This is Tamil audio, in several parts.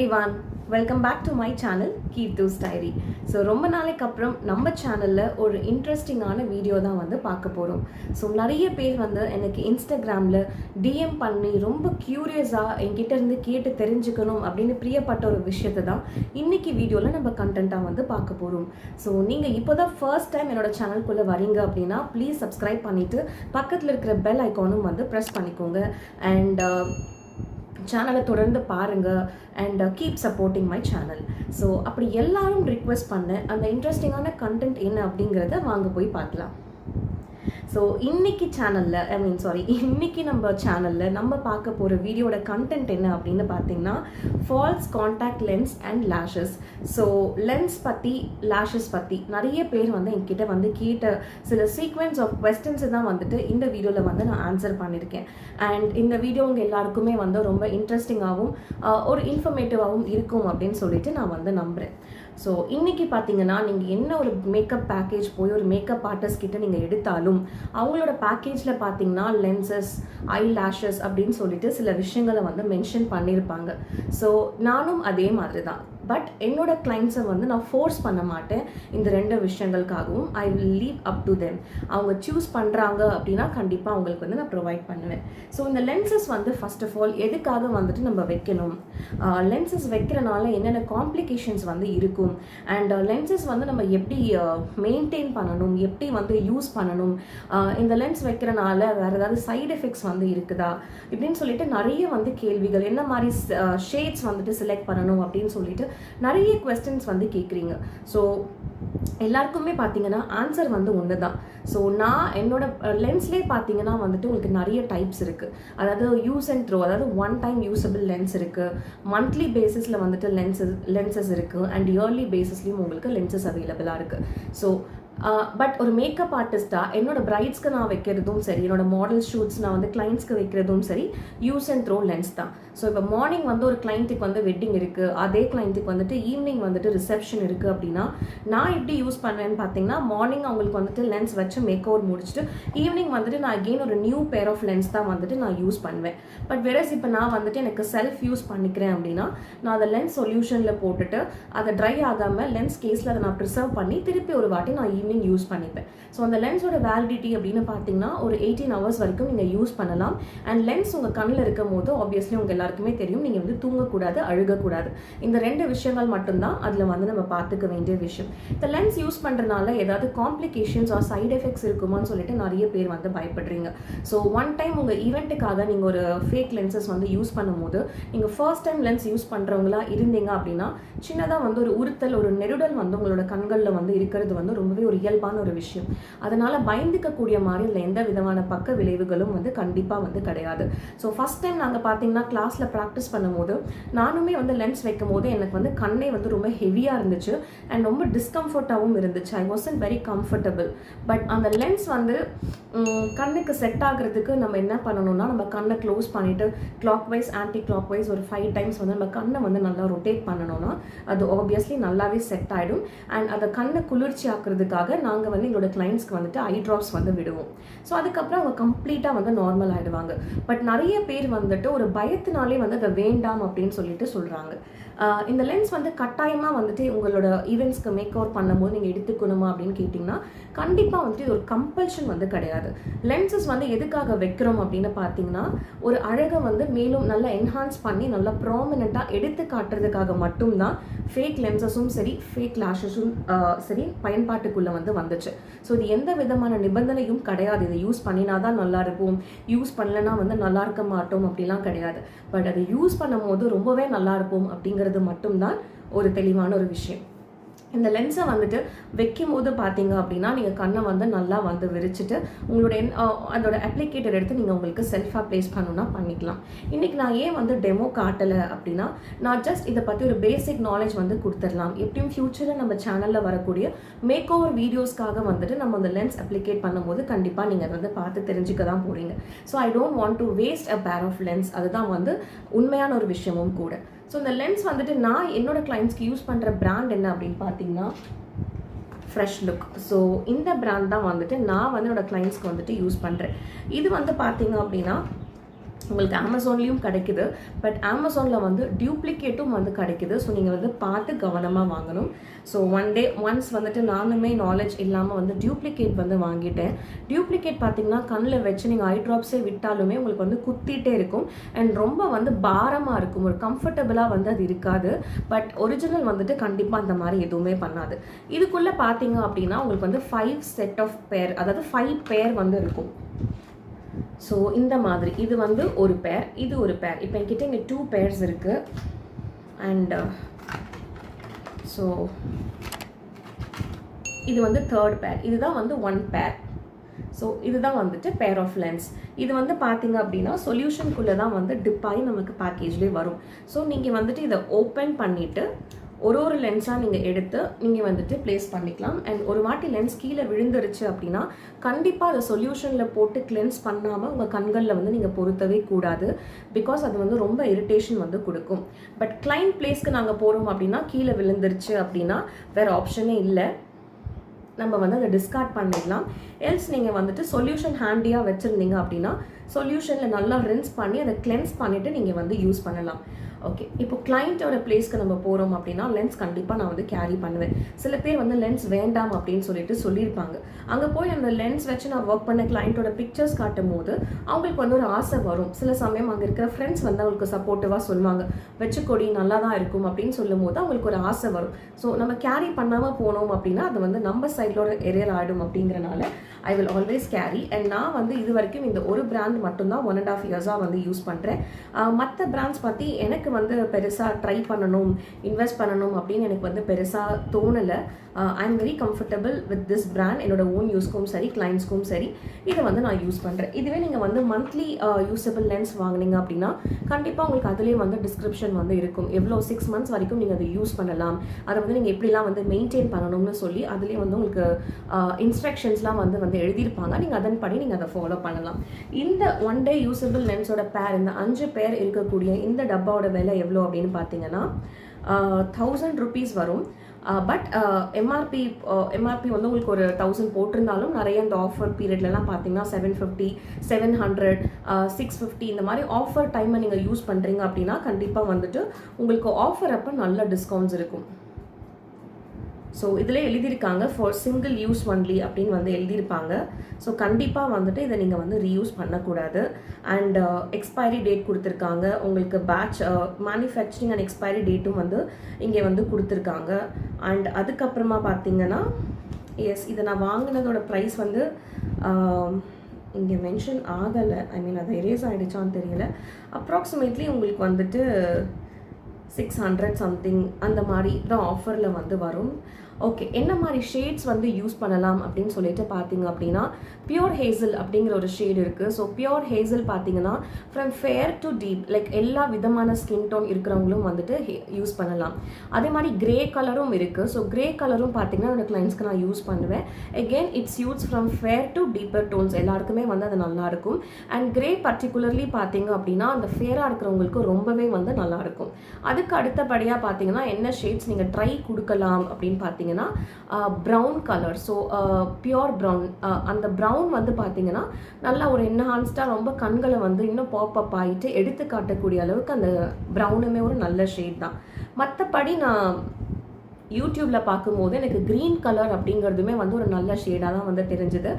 everyone, welcome back to my channel Keerthu's Diary. So ரொம்ப நாளைக்கு அப்புறம் நம்ம சேனல்ல ஒரு இன்ட்ரெஸ்டிங்கான வீடியோ தான் வந்து பார்க்க போறோம். ஸோ நிறைய பேர் வந்து எனக்கு இன்ஸ்டாகிராமில் டிஎம் பண்ணி ரொம்ப கியூரியஸாக என்கிட்ட இருந்து கேட்டு தெரிஞ்சுக்கணும் அப்படின்னு பிரியப்பட்ட ஒரு விஷயத்தை தான் இன்னைக்கு வீடியோவில் நம்ம கண்டென்ட்டாக வந்து பார்க்க போகிறோம். ஸோ நீங்கள் இப்போ தான் ஃபர்ஸ்ட் டைம் என்னோட சேனலுக்குள்ளே வரீங்க அப்படின்னா ப்ளீஸ் சப்ஸ்கிரைப் பண்ணிவிட்டு பக்கத்தில் இருக்கிற பெல் ஐக்கானும் வந்து ப்ரெஸ் பண்ணிக்கோங்க. அண்ட் சேனலை தொடர்ந்து பாருங்கள் and keep supporting my channel. So அப்படி எல்லாரும் ரிக்வெஸ்ட் பண்ண அந்த இன்ட்ரெஸ்டிங்கான கண்டென்ட் என்ன அப்படிங்கிறத வாங்க போய் பார்க்கலாம். ஸோ இன்னைக்கு நம்ம சேனலில் நம்ம பார்க்க போகிற வீடியோட கண்டென்ட் என்ன அப்படின்னு பார்த்தீங்கன்னா false contact lens and lashes. So lens பற்றி லேஷஸ் பற்றி நிறைய பேர் வந்து என்கிட்ட வந்து கேட்ட சில சீக்வென்ஸ் ஆஃப் கொஸ்டின்ஸை தான் வந்துட்டு இந்த வீடியோவில் வந்து நான் ஆன்சர் பண்ணியிருக்கேன். அண்ட் இந்த வீடியோ உங்கள் எல்லாருக்குமே வந்து ரொம்ப இன்ட்ரெஸ்டிங்காகவும் ஒரு இன்ஃபர்மேட்டிவாகவும் இருக்கும் அப்படின்னு சொல்லிட்டு நான் வந்து நம்புகிறேன். ஸோ இன்றைக்கி பார்த்தீங்கன்னா நீங்கள் என்ன ஒரு மேக்கப் பேக்கேஜ் போய் ஒரு மேக்கப் ஆர்டிஸ்ட் கிட்ட நீங்கள் எடுத்தாலும் அவங்களோட பேக்கேஜில் பார்த்தீங்கன்னா லென்சஸ், ஐ லேஷஸ் அப்படின்னு சொல்லிட்டு சில விஷயங்களை வந்து மென்ஷன் பண்ணியிருப்பாங்க. ஸோ நானும் அதே மாதிரி தான். பட் என்னோட கிளைண்ட்ஸை வந்து நான் ஃபோர்ஸ் பண்ண மாட்டேன் இந்த ரெண்டு விஷயங்களுக்காகவும். I will leave up to them. அவங்க சூஸ் பண்ணுறாங்க அப்படின்னா கண்டிப்பாக அவங்களுக்கு வந்து நான் ப்ரொவைட் பண்ணுவேன். ஸோ இந்த லென்சஸ் வந்து ஃபர்ஸ்ட் ஆஃப் ஆல் எதுக்காக வந்துட்டு நம்ம வைக்கணும், லென்சஸ் வைக்கிறனால என்னென்ன காம்ப்ளிகேஷன்ஸ் வந்து இருக்கும், அண்ட் லென்சஸ் வந்து நம்ம எப்படி மெயின்டைன் பண்ணணும், எப்படி வந்து யூஸ் பண்ணணும், இந்த லென்ஸ் வைக்கிறனால வேறு ஏதாவது சைடு எஃபெக்ட்ஸ் வந்து இருக்குதா இப்படின்னு சொல்லிட்டு நிறைய வந்து கேள்விகள், என்ன மாதிரி ஷேட்ஸ் வந்துட்டு செலக்ட் பண்ணணும் அப்படின்னு சொல்லிட்டு நிறைய கொஸ்டின்ஸ் வந்து கேட்குறீங்க. ஸோ எல்லாருக்குமே பார்த்தீங்கன்னா ஆன்சர் வந்து ஒன்று தான். ஸோ நான் என்னோட லென்ஸ்லேயே பார்த்தீங்கன்னா வந்துட்டு உங்களுக்கு நிறைய டைப்ஸ் இருக்குது. அதாவது யூஸ் அண்ட் த்ரோ, அதாவது ஒன் டைம் யூஸபிள் லென்ஸ் இருக்குது, மந்த்லி பேசிஸில் வந்துட்டு லென்சஸ் இருக்குது, அண்ட் இயர்லி பேசிஸ்லேயும் உங்களுக்கு லென்சஸ் அவைலபிளாக இருக்குது. ஸோ பட் ஒரு மேக்கப் ஆர்டிஸ்ட்டாக என்னோட பிரைட்ஸ்க்கு நான் வைக்கிறதும் சரி, என்னோட மாடல் ஷூட்ஸ் நான் வந்து கிளைண்ட்ஸ்க்கு வைக்கிறதும் சரி, யூஸ் அண்ட் த்ரோ லென்ஸ் தான். ஸோ இப்போ மார்னிங் வந்து ஒரு கிளைண்ட்டுக்கு வந்து வெட்டிங் இருக்குது, அதே கிளைண்ட்டுக்கு வந்துட்டு ஈவினிங் வந்துட்டு ரிசப்ஷன் இருக்குது அப்படின்னா நான் எப்படி யூஸ் பண்ணுவேன்னு பார்த்தீங்கன்னா மார்னிங் அவங்களுக்கு வந்துட்டு லென்ஸ் வச்சு மேக் ஓவர் முடிச்சுட்டு ஈவினிங் வந்துட்டு நான் அகெயின் ஒரு நியூ பேர் ஆஃப் லென்ஸ் தான் வந்துட்டு நான் யூஸ் பண்ணுவேன். பட் வெரஸ் இப்போ நான் வந்துட்டு எனக்கு செல்ஃப் யூஸ் பண்ணிக்கிறேன் அப்படின்னா நான் அதை லென்ஸ் சொல்யூஷனில் போட்டுட்டு அதை ட்ரை ஆகாமல் லென்ஸ் கேஸில் அதை நான் ப்ரிசர்வ் பண்ணி திருப்பி ஒரு வாட்டி நான் ஈவினிங் யூஸ் பண்ணிப்பேன். ஸோ அந்த லென்ஸோட வேலிடிட்டி அப்படின்னு பார்த்தீங்கன்னா ஒரு 18 hours வரைக்கும் நீங்கள் யூஸ் பண்ணலாம். அண்ட் லென்ஸ் உங்கள் கண்ணில் இருக்கும் போது ஆப்வியஸ்லி உங்கள் எல்லாருக்குமே தெரியும், நீங்கள் வந்து தூங்கக்கூடாது, அழுகக்கூடாது. இந்த ரெண்டு விஷயங்கள் மட்டும்தான் அதில் வந்து நம்ம பார்த்துக்க வேண்டிய விஷயம். இந்த லென்ஸ் யூஸ் பண்ணுறதுனால ஏதாவது காம்ப்ளிகேஷன்ஸ் ஆர் சைட் எஃபெக்ட்ஸ் இருக்குமான்னு சொல்லிட்டு நிறைய பேர் வந்து பயப்படுறீங்க. ஸோ ஒன் டைம் உங்கள் ஈவெண்ட்டுக்காக நீங்கள் ஒரு ஃபேக் லென்சஸ் வந்து யூஸ் பண்ணும்போது நீங்கள் ஃபர்ஸ்ட் டைம் லென்ஸ் யூஸ் பண்ணுறவங்களா இருந்தீங்க அப்படின்னா சின்னதாக வந்து ஒரு உறுத்தல், ஒரு நெருடல் வந்து உங்களோட கண்களில் வந்து இருக்கிறது வந்து ரொம்பவே ஒரு இயல்பான ஒரு விஷயம். அதனால பயந்துக்கக்கூடிய மாதிரி இல்லை எந்த விதமான பக்க விளைவுகளும் வந்து கண்டிப்பாக வந்து கிடையாது. ஸோ ஃபர்ஸ்ட் டைம் நாங்கள் பார்த்தீங்கன்னா கிளாஸில் ப்ராக்டிஸ் பண்ணும்போது நானுமே வந்து லென்ஸ் வைக்கும் போது எனக்கு வந்து கண்ணே வந்து ரொம்ப ஹெவியாக இருந்துச்சு அண்ட் ரொம்ப டிஸ்கம்ஃபர்ட்டாகவும் இருந்துச்சு. I wasn't very comfortable. But அந்த லென்ஸ் வந்து கண்ணுக்கு செட் ஆகுறதுக்கு நம்ம என்ன பண்ணணும்னா நம்ம கண்ணை க்ளோஸ் பண்ணிவிட்டு clockwise anticlockwise ஒரு 5 times வந்து நம்ம கண்ணை வந்து நல்லா ரொட்டேட் பண்ணணும்னா அது ஆப்வியஸ்லி நல்லாவே செட் ஆகிடும். அண்ட் அதை கண்ணை குளிர்ச்சி ஆக்குறதுக்காக நாங்கள் வந்து எங்களோட கிளைண்ட்ஸ்க்கு வந்துட்டு ஐ ட்ராப்ஸ் வந்து விடுவோம். ஸோ அதுக்கப்புறம் அவங்க கம்ப்ளீட்டாக வந்து நார்மல் ஆகிடுவாங்க. பட் நிறைய பேர் வந்துட்டு ஒரு பயத்தினாலே வந்து அதை வேண்டாம் அப்படின்னு சொல்லிட்டு சொல்கிறாங்க. இந்த லென்ஸ் வந்து கட்டாயமாக வந்துட்டு உங்களோட ஈவெண்ட்ஸ்க்கு மேக் ஓவர் பண்ணும்போது நீங்கள் எடுத்துக்கணுமா அப்படின்னு கேட்டிங்கன்னா கண்டிப்பாக வந்துட்டு இது ஒரு கம்பல்ஷன் வந்து கிடையாது. லென்சஸ் வந்து எதுக்காக வைக்கிறோம் அப்படின்னு பார்த்தீங்கன்னா ஒரு அழகை வந்து மேலும் நல்லா என்ஹான்ஸ் பண்ணி நல்லா ப்ராமினெண்ட்டாக எடுத்து காட்டுறதுக்காக மட்டும்தான் ஃபேக் லென்சஸும் சரி ஃபேக் லேஷஸும் சரி பயன்பாட்டுக்குள்ளே வந்து வந்துச்சு. ஸோ இது எந்த விதமான நிபந்தனையும் கிடையாது, இதை யூஸ் பண்ணினா தான் நல்லா இருக்கும், யூஸ் பண்ணலைன்னா வந்து நல்லா இருக்க மாட்டோம் அப்படிலாம் கிடையாது. பட் அதை யூஸ் பண்ணும் போது ரொம்பவே நல்லா இருக்கும் அப்படிங்கிறது மட்டும்தான் ஒரு தெளிவான ஒரு விஷயம். இந்த லென்ஸை வந்துட்டு வைக்கும் போது பார்த்தீங்க அப்படின்னா நீங்கள் கண்ணை வந்து நல்லா வந்து விரிச்சிட்டு உங்களுடைய அதோட அப்ளிகேட்டர் எடுத்து நீங்கள் உங்களுக்கு செல்ஃபாக ப்ளேஸ் பண்ணணும்னா பண்ணிக்கலாம். இன்றைக்கி நான் ஏன் வந்து டெமோ காட்டலை அப்படின்னா நான் ஜஸ்ட் இதை பற்றி ஒரு பேசிக் நாலேஜ் வந்து கொடுத்துடலாம். எப்படியும் ஃப்யூச்சரில் நம்ம சேனலில் வரக்கூடிய மேக் ஓவர் வீடியோஸ்க்காக வந்துட்டு நம்ம அந்த லென்ஸ் அப்ளிகேட் பண்ணும்போது கண்டிப்பாக நீங்கள் வந்து பார்த்து தெரிஞ்சுக்க தான் போகிறீங்க. So I don't want to waste a pair of lens. அதுதான் வந்து உண்மையான ஒரு விஷயமும் கூட. ஸோ இந்த லென்ஸ் வந்துட்டு நான் என்னோட கிளைண்ட்ஸ்க்கு யூஸ் பண்ணுற பிராண்ட் என்ன அப்படின்னு பார்த்தீங்கன்னா ஃப்ரெஷ் லுக். ஸோ இந்த பிராண்ட் தான் வந்துட்டு நான் வந்து என்னோட கிளைண்ட்ஸ்க்கு வந்துட்டு யூஸ் பண்ணுறேன். இது வந்து பார்த்தீங்க அப்படின்னா உங்களுக்கு அமேசான்லேயும் கிடைக்குது. பட் அமேசானில் வந்து டியூப்ளிகேட்டும் வந்து கிடைக்குது. ஸோ நீங்கள் வந்து பார்த்து கவனமாக வாங்கணும். ஸோ ஒன்ஸ் வந்துட்டு நானுமே நாலேஜ் இல்லாமல் வந்து டியூப்ளிகேட் வந்து வாங்கிட்டேன். டியூப்ளிகேட் பார்த்தீங்கன்னா கண்ணில் வச்சு நீங்கள் ஐ ட்ராப்ஸே விட்டாலுமே உங்களுக்கு வந்து குத்திட்டே இருக்கும் அண்ட் ரொம்ப வந்து பாரமாக இருக்கும். ஒரு கம்ஃபர்டபுளாக வந்து அது இருக்காது. பட் ஒரிஜினல் வந்துட்டு கண்டிப்பாக அந்த மாதிரி எதுவுமே பண்ணாது. இதுக்குள்ளே பார்த்தீங்க அப்படின்னா உங்களுக்கு வந்து 5 செட் ஆஃப் பேர், அதாவது 5 பேர் வந்து இருக்கும். ஸோ இந்த மாதிரி இது வந்து ஒரு பேர், இது ஒரு பேர். இப்போ என்கிட்ட இங்கே 2 பேர்ஸ் இருக்குது. அண்ட் ஸோ இது வந்து 3rd பேர். இதுதான் வந்து 1 பேர். ஸோ இதுதான் வந்துட்டு பேர் ஆஃப் லென்ஸ். இது வந்து பார்த்தீங்க அப்படின்னா சொல்யூஷனுக்குள்ளே தான் வந்து டிப் ஆகி நமக்கு பேக்கேஜ்லேயே வரும். ஸோ நீங்கள் வந்துட்டு இதை ஓப்பன் பண்ணிவிட்டு ஒரு லென்ஸாக நீங்கள் எடுத்து நீங்கள் வந்துட்டு ப்ளேஸ் பண்ணிக்கலாம். அண்ட் ஒரு வாட்டி லென்ஸ் கீழே விழுந்துருச்சு அப்படின்னா கண்டிப்பாக அதை சொல்யூஷனில் போட்டு கிளென்ஸ் பண்ணாமல் உங்கள் கண்களில் வந்து நீங்கள் பொருத்தவே கூடாது. பிகாஸ் அது வந்து ரொம்ப இரிட்டேஷன் வந்து கொடுக்கும். பட் கிளைண்ட் பிளேஸ்க்கு நாங்கள் போகிறோம் அப்படின்னா கீழே விழுந்துருச்சு அப்படின்னா வேறு ஆப்ஷனே இல்லை, நம்ம வந்து அதை டிஸ்கார்ட் பண்ணிடலாம். எல்ஸ் நீங்கள் வந்துட்டு சொல்யூஷன் ஹேண்டியாக வச்சுருந்தீங்க அப்படின்னா சொல்யூஷனில் நல்லா ரின்ஸ் பண்ணி அதை கிளென்ஸ் பண்ணிவிட்டு நீங்கள் வந்து யூஸ் பண்ணலாம். ஓகே, இப்போ கிளைண்ட்டோட பிளேஸ்க்கு நம்ம போகிறோம் அப்படின்னா லென்ஸ் கண்டிப்பாக நான் வந்து கேரி பண்ணுவேன். சில பேர் வந்து லென்ஸ் வேண்டாம் அப்படின்னு சொல்லியிருப்பாங்க. அங்கே போய் அந்த லென்ஸ் வச்சு நான் ஒர்க் பண்ண கிளைண்ட்டோட பிக்சர்ஸ் காட்டும் போது அவங்களுக்கு வந்து ஒரு ஆசை வரும். சில சமயம் அங்கே இருக்கிற ஃப்ரெண்ட்ஸ் வந்து அவங்களுக்கு சப்போர்ட்டிவாக சொல்லுவாங்க, வச்சுக்கொடி நல்லா தான் இருக்கும் அப்படின்னு சொல்லும் போது அவங்களுக்கு ஒரு ஆசை வரும். ஸோ நம்ம கேரி பண்ணாமல் போனோம் அப்படின்னா அது வந்து நம்ம சைடோட எரியர் ஆகிடும். அப்படிங்கிறனால I will always carry. And நான் வந்து இது வரைக்கும் இந்த ஒரு பிராண்ட் மட்டும்தான் 1.5 இயர்ஸாக வந்து யூஸ் பண்ணுறேன். மற்ற பிராண்ட்ஸ் பற்றி எனக்கு வந்து பெருசாக ட்ரை பண்ணணும், இன்வெஸ்ட் பண்ணணும் அப்படின்னு எனக்கு வந்து பெருசாக தோணலை. I am very comfortable with this brand. என்னோட ஓன் யூஸ்க்கும் சரி, கிளைண்ட்ஸ்க்கும் சரி இதை வந்து நான் யூஸ் பண்ணுறேன். இதுவே நீங்கள் வந்து மந்த்லி யூஸபிள் லென்ஸ் வாங்கினீங்க அப்படின்னா கண்டிப்பாக உங்களுக்கு அதுலேயே வந்து டிஸ்கிரிப்ஷன் வந்து இருக்கும். எவ்வளோ 6 months வரைக்கும் நீங்கள் அதை யூஸ் பண்ணலாம், அதை வந்து நீங்கள் எப்படிலாம் வந்து மெயின்டைன் பண்ணணும்னு சொல்லி அதுலேயே வந்து உங்களுக்கு இன்ஸ்ட்ரக்ஷன்ஸ்லாம் வந்து எழுதியிருப்பாங்க. நீங்கள் அதன்படி நீங்கள் அதை ஃபாலோ பண்ணலாம். இந்த 1 day யூஸபிள் லென்ஸோட பேர், இந்த 5 பேர் இருக்கக்கூடிய இந்த டப்பாவோட விலை எவ்வளோ அப்படின்னு பார்த்தீங்கன்னா 1000 rupees வரும். பட் எம்ஆர்பி வந்து உங்களுக்கு ஒரு 1000 போட்டிருந்தாலும் நிறைய இந்த ஆஃபர் பீரியட்லலாம் பார்த்தீங்கன்னா 750, 700, 650 இந்த மாதிரி ஆஃபர் டைமை நீங்கள் யூஸ் பண்ணுறீங்க அப்படின்னா கண்டிப்பாக வந்துட்டு உங்களுக்கு ஆஃபர் அப்போ நல்ல டிஸ்கவுண்ட்ஸ் இருக்கும். ஸோ இதில் எழுதியிருக்காங்க ஃபார் சிங்கிள் யூஸ் ஒன்லி அப்படின்னு வந்து எழுதியிருப்பாங்க. ஸோ கண்டிப்பாக வந்துட்டு இதை நீங்கள் வந்து ரீயூஸ் பண்ணக்கூடாது. அண்ட் எக்ஸ்பைரி டேட் கொடுத்துருக்காங்க உங்களுக்கு, பேட்ச் மேனுஃபேக்சரிங் அண்ட் எக்ஸ்பைரி டேட்டும் வந்து இங்கே வந்து கொடுத்துருக்காங்க. அண்ட் அதுக்கப்புறமா பார்த்தீங்கன்னா எஸ், இதை நான் வாங்கினதோட ப்ரைஸ் வந்து இங்கே மென்ஷன் ஆகலை. ஐ மீன் அது எரேஸ் ஆகிடுச்சான்னு தெரியல. அப்ராக்சிமேட்லி உங்களுக்கு வந்துட்டு 600 சம்திங் அந்த மாதிரி தான் ஆஃபரில் வந்து வரும். ஓகே, என்ன மாதிரி ஷேட்ஸ் வந்து யூஸ் பண்ணலாம் அப்படின்னு சொல்லிட்டு பார்த்தீங்க அப்படின்னா பியூர் ஹேசல் அப்படிங்கிற ஒரு ஷேட் இருக்குது. ஸோ பியூர் ஹேசல் பார்த்தீங்கன்னா from fair to deep, like எல்லா விதமான ஸ்கின் டோன் இருக்கிறவங்களும் வந்துட்டு யூஸ் பண்ணலாம். அதே மாதிரி கிரே கலரும் இருக்குது. ஸோ கிரே கலரும் பார்த்தீங்கன்னா என்னோட கிளைண்ட்ஸ்க்கு நான் யூஸ் பண்ணுவேன். Again it's use from fair to deeper tones, எல்லாருக்குமே வந்து அது நல்லாயிருக்கும். அண்ட் கிரே பர்டிகுலர்லி பார்த்தீங்க அப்படின்னா அந்த ஃபேராக இருக்கிறவங்களுக்கு ரொம்பவே வந்து நல்லாயிருக்கும். அதுக்கு அடுத்தபடியாக பார்த்தீங்கன்னா என்ன ஷேட்ஸ் நீங்கள் ட்ரை கொடுக்கலாம் அப்படின்னு பார்த்தீங்கன்னா brown colour. So pure brown, அந்த ப்ரௌன் வந்து பார்த்தீங்கன்னா நல்லா ஒரு என்ஹான்ஸ்டாக ரொம்ப கண்களை வந்து இன்னும் பாப்அப் ஆகிட்டு எடுத்து காட்டக்கூடிய அளவுக்கு அந்த ப்ரௌனுமே ஒரு நல்ல ஷேட் தான். மற்றபடி நான் யூடியூப்பில் பார்க்கும்போது எனக்கு க்ரீன் கலர் அப்படிங்கிறதுமே வந்து ஒரு நல்ல ஷேடாக தான் வந்து தெரிஞ்சுது.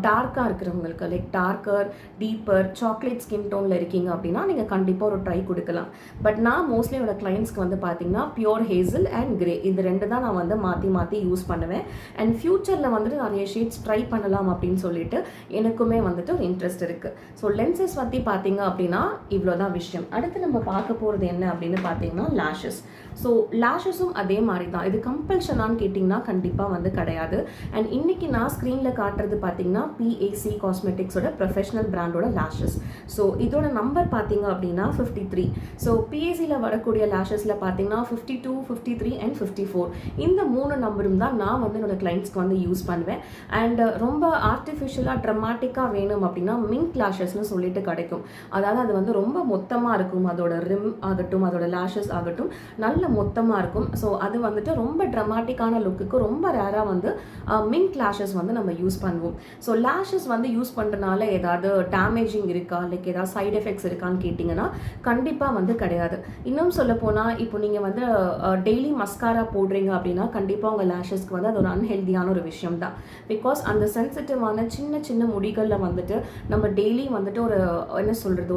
டார்க்காக இருக்கிறவங்களுக்கு, like darker, deeper, chocolate skin டோனில் இருக்கீங்க அப்படின்னா நீங்கள் கண்டிப்பாக ஒரு ட்ரை கொடுக்கலாம். பட் நான் மோஸ்ட்லி என்னோட கிளைண்ட்ஸ்க்கு வந்து பார்த்தீங்கன்னா பியூர் ஹேசல் அண்ட் கிரே, இது 2 தான் நான் வந்து மாற்றி யூஸ் பண்ணுவேன். அண்ட் ஃப்யூச்சரில் வந்துட்டு நிறைய ஷேட்ஸ் ட்ரை பண்ணலாம் அப்படின்னு சொல்லிட்டு எனக்குமே வந்துட்டு ஒரு இன்ட்ரெஸ்ட் இருக்குது. ஸோ லென்சஸ் பற்றி பார்த்தீங்க அப்படின்னா இவ்வளோ தான் விஷயம். அடுத்து நம்ம பார்க்க போகிறது என்ன அப்படின்னு பார்த்தீங்கன்னா லேஷஸ். ஸோ லேஷஸும் அதே மாதிரி தான். இது கம்பல்ஷனான்னு கேட்டிங்கன்னா கண்டிப்பாக வந்து கிடையாது. அண்ட் இன்றைக்கி நான் ஸ்க்ரீனில் காட்டுறது பார்த்தீங்கன்னா PAC காஸ்மெட்டிக்ஸோட ப்ரொஃபஷனல் பிராண்டோட லேஷஸ். ஸோ இதோட நம்பர் பார்த்தீங்க அப்படின்னா 53. ஸோ PACயில் வரக்கூடிய லேஷஸில் பார்த்தீங்கன்னா 52, 53 அண்ட் 54 இந்த 3 நம்பரும் தான் நான் வந்து என்னோட கிளைண்ட்ஸ்க்கு வந்து யூஸ் பண்ணுவேன். அண்ட் ரொம்ப ஆர்டிஃபிஷியலாக ட்ரமாட்டிக்காக வேணும் அப்படின்னா மிங்க் லேஷஸ்னு சொல்லிட்டு கிடைக்கும். அதாவது அது வந்து ரொம்ப மொத்தமாக இருக்கும், அதோட ரிம் ஆகட்டும், அதோட லேஷஸ் ஆகட்டும் நல்ல மொத்தமாக இருக்கும். ஸோ அது வந்து வந்துட்டு ரொம்ப ட்ரமாட்டிக்கான லுக்குக்கு ரொம்ப ரேராக வந்து மிங்க் லேஷஸ் வந்து நம்ம யூஸ் பண்ணுவோம். ஸோ லேஷஸ் வந்து யூஸ் பண்ணுறதுனால ஏதாவது டேமேஜிங் இருக்கா, லைக் ஏதாவது சைட் எஃபெக்ட்ஸ் இருக்கான்னு கேட்டிங்கன்னா கண்டிப்பாக வந்து கிடையாது. இன்னும் சொல்ல போனால் இப்போ நீங்கள் வந்து டெய்லி மஸ்காரா போடுறீங்க அப்படின்னா கண்டிப்பாக உங்கள் லேஷஸ்க்கு வந்து அது ஒரு அன்ஹெல்தியான ஒரு விஷயம் தான். பிகாஸ் அந்த சென்சிட்டிவான சின்ன சின்ன முடிகளில் வந்துட்டு நம்ம டெய்லி வந்துட்டு ஒரு என்ன சொல்கிறது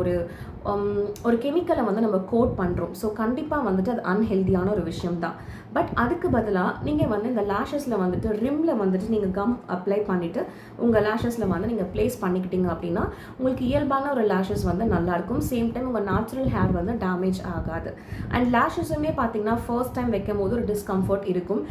ஒரு கெமிக்கலை வந்து நம்ம கோட் பண்ணுறோம். ஸோ கண்டிப்பாக வந்துட்டு அது அன்ஹெல்தியான ஒரு விஷயம் தான். பட் அதுக்கு பதிலாக நீங்கள் வந்து இந்த லேஷஸில் வந்துட்டு ரிம்மில் வந்துட்டு நீங்கள் கம் அப்ளை பண்ணிவிட்டு உங்கள் லேஷஸில் வந்து நீங்கள் ப்ளேஸ் பண்ணிக்கிட்டீங்க அப்படின்னா உங்களுக்கு இயல்பான ஒரு லேஷஸ் வந்து நல்லாயிருக்கும். சேம் டைம் உங்கள் நேச்சுரல் ஹேர் வந்து டேமேஜ் ஆகாது. அண்ட் லேஷஸுமே பார்த்தீங்கன்னா ஃபர்ஸ்ட் டைம் வைக்கும் போது ஒரு டிஸ்கம்ஃபர்ட் இருக்கும்.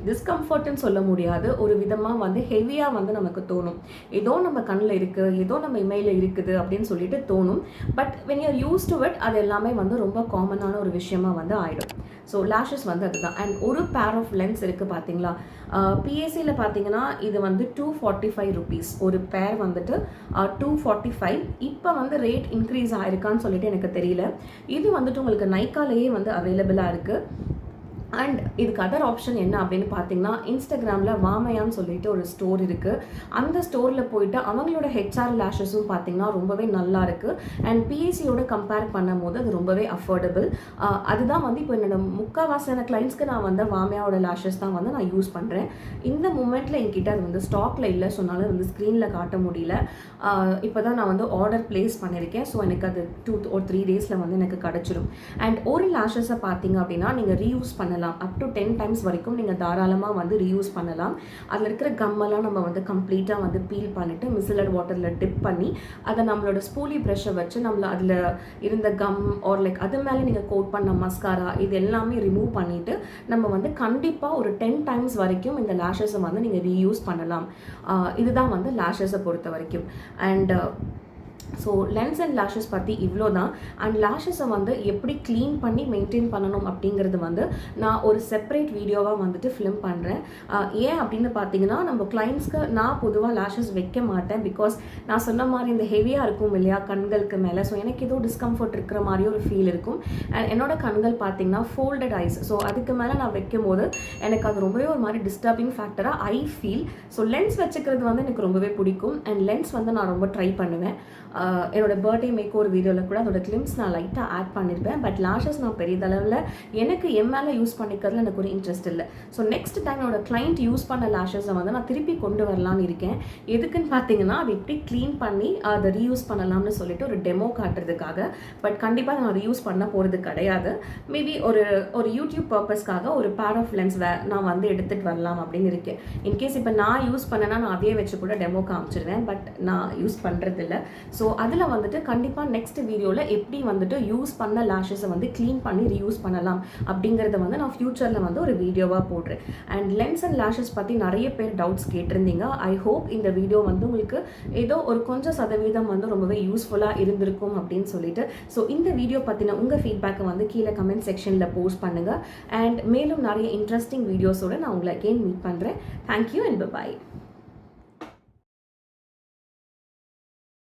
டிஸ்கம்ஃபர்ட்னு சொல்ல முடியாது, ஒரு விதமாக வந்து ஹெவியாக வந்து நமக்கு தோணும். ஏதோ நம்ம கண்ணில் இருக்குது, ஏதோ நம்ம இமையில் இருக்குது அப்படின்னு சொல்லிட்டு தோணும். But when you're use to it அது எல்லாமே வந்து ரொம்ப காமனான ஒரு விஷயமா வந்து ஆகிடும். ஸோ லேஷஸ் வந்து அதுதான். அண்ட் ஒரு பேர் ஆஃப் லென்ஸ் இருக்குது பார்த்தீங்களா, பிஎஸ்சியில் பார்த்தீங்கன்னா இது வந்து 245 rupees ஒரு பேர் வந்துட்டு 245. இப்போ வந்து ரேட் இன்க்ரீஸ் ஆயிருக்கான்னு சொல்லிட்டு எனக்கு தெரியல. இது வந்துட்டு உங்களுக்கு நைக்காலேயே வந்து அவைலபிளாக இருக்குது. அண்ட் இதுக்கு அதர் ஆப்ஷன் என்ன அப்படின்னு பார்த்தீங்கன்னா இன்ஸ்டாகிராமில் வாமையான்னு சொல்லிட்டு ஒரு ஸ்டோர் இருக்குது. அந்த ஸ்டோரில் போயிட்டு அவங்களோட ஹெச்ஆர் லேஷஸும் பார்த்தீங்கன்னா ரொம்பவே நல்லா இருக்குது. அண்ட் பிஎஸ்சியோட கம்பேர் பண்ணும் போது அது ரொம்பவே அஃபோர்டபுள். அதுதான் வந்து இப்போ என்னோட முக்கால்வாசியான கிளைண்ட்ஸ்க்கு நான் வந்து வாமையாவோட லேஷஸ் தான் வந்து நான் யூஸ் பண்ணுறேன். இந்த மூமெண்ட்டில் என்கிட்ட அது வந்து ஸ்டாக்கில் இல்லை, சொன்னாலும் வந்து ஸ்க்ரீனில் காட்ட முடியல. இப்போ தான் நான் வந்து ஆர்டர் பிளேஸ் பண்ணியிருக்கேன். ஸோ எனக்கு அது 2 or 3 daysல வந்து எனக்கு கிடச்சிடும். அண்ட் ஒரு லேஷஸை பார்த்தீங்க அப்படின்னா நீங்கள் ரீயூஸ் பண்ணலாம். அப் டு 10 times வரைக்கும் நீங்கள் தாராளமாக வந்து ரீயூஸ் பண்ணலாம். அதில் இருக்கிற கம்மெல்லாம் நம்ம வந்து கம்ப்ளீட்டாக வந்து பீல் பண்ணிவிட்டு மிசிலட் வாட்டரில் டிப் பண்ணி அதை நம்மளோட ஸ்பூலி ப்ரஷ்ஷை வச்சு நம்மள அதில் இருந்த கம் ஆர் லைக் அது மேலே நீங்கள் கோட் பண்ண மஸ்காரா இது எல்லாமே ரிமூவ் பண்ணிவிட்டு நம்ம வந்து கண்டிப்பாக ஒரு 10 times வரைக்கும் இந்த லேஷஸை வந்து நீங்கள் ரீயூஸ் பண்ணலாம். இதுதான் வந்து லேஷஸை பொறுத்த வரைக்கும். And so lens and lashes பற்றி இவ்வளோ தான். அண்ட் லேஷஸை வந்து எப்படி க்ளீன் பண்ணி மெயின்டைன் பண்ணணும் அப்படிங்கிறது வந்து நான் ஒரு செப்பரேட் வீடியோவாக வந்துட்டு ஃபிலிம் பண்ணுறேன். ஏன் அப்படின்னு பார்த்தீங்கன்னா நம்ம கிளைண்ட்ஸ்க்கு நான் பொதுவாக லேஷஸ் வைக்க மாட்டேன். பிகாஸ் நான் சொன்ன மாதிரி இந்த ஹெவியாக இருக்கும் இல்லையா கண்களுக்கு மேலே, ஸோ எனக்கு ஏதோ டிஸ்கம்ஃபர்ட் இருக்கிற மாதிரி ஒரு ஃபீல் இருக்கும். அண்ட் என்னோட கண்கள் பார்த்தீங்கன்னா ஃபோல்டட் ஐஸ், ஸோ அதுக்கு மேலே நான் வைக்கும் போது எனக்கு அது ரொம்பவே ஒரு மாதிரி டிஸ்டர்பிங் ஃபேக்டராக ஐ ஃபீல். ஸோ லென்ஸ் வச்சுக்கிறது வந்து எனக்கு ரொம்பவே பிடிக்கும். அண்ட் லென்ஸ் வந்து நான் ரொம்ப ட்ரை பண்ணுவேன். என்னோட பர்த்டே மேக் ஒரு வீடியோவில் கூட அதோட கிளிம்ஸ் நான் லைட்டாக ஆட் பண்ணியிருப்பேன். பட் லேஷஸ் நான் பெரியதளவில் எனக்கு என் மேலே யூஸ் பண்ணிக்கிறதுல எனக்கு ஒரு இன்ட்ரெஸ்ட் இல்லை. ஸோ நெக்ஸ்ட் டைம் என்னோட கிளைண்ட் யூஸ் பண்ண லேஷஸை வந்து நான் திருப்பி கொண்டு வரலான்னு இருக்கேன். எதுக்குன்னு பார்த்தீங்கன்னா அது எப்படி க்ளீன் பண்ணி அதை ரீயூஸ் பண்ணலாம்னு சொல்லிட்டு ஒரு டெமோ காட்டுறதுக்காக. பட் கண்டிப்பாக நான் ரீயூஸ் பண்ண போகிறது கிடையாது. மேபி ஒரு யூடியூப் பர்பஸ்க்காக ஒரு பேர் ஆஃப் லென்ஸ் நான் வந்து எடுத்துகிட்டு வரலாம் அப்படின்னு இருக்கேன். இன்கேஸ் இப்போ நான் யூஸ் பண்ணேன்னா நான் அதையே வச்சு கூட டெமோ காமிச்சிருவேன். பட் நான் யூஸ் பண்ணுறதில்ல. ஸோ அதில் வந்துட்டு கண்டிப்பாக நெக்ஸ்ட் வீடியோவில் எப்படி வந்துட்டு யூஸ் பண்ண லேஷஸை வந்து க்ளீன் பண்ணி ரீயூஸ் பண்ணலாம் அப்படிங்கிறத வந்து நான் ஃப்யூச்சரில் வந்து ஒரு வீடியோவாக போடுறேன். அண்ட் லென்ஸ் அண்ட் லேஷஸ் பற்றி நிறைய பேர் டவுட்ஸ் கேட்டிருந்தீங்க. ஐ ஹோப் இந்த வீடியோ வந்து உங்களுக்கு ஏதோ ஒரு கொஞ்சம் சதவீதம் வந்து ரொம்பவே யூஸ்ஃபுல்லாக இருந்திருக்கும் அப்படின்னு சொல்லிட்டு. ஸோ இந்த வீடியோ பற்றின உங்கள் ஃபீட்பேக்கை வந்து கீழே கமெண்ட் செக்ஷனில் போஸ்ட் பண்ணுங்கள். அண்ட் மேலும் நிறைய இன்ட்ரெஸ்டிங் வீடியோஸோடு நான் உங்களை அகெயின் மீட் பண்ணுறேன். Thank you and by.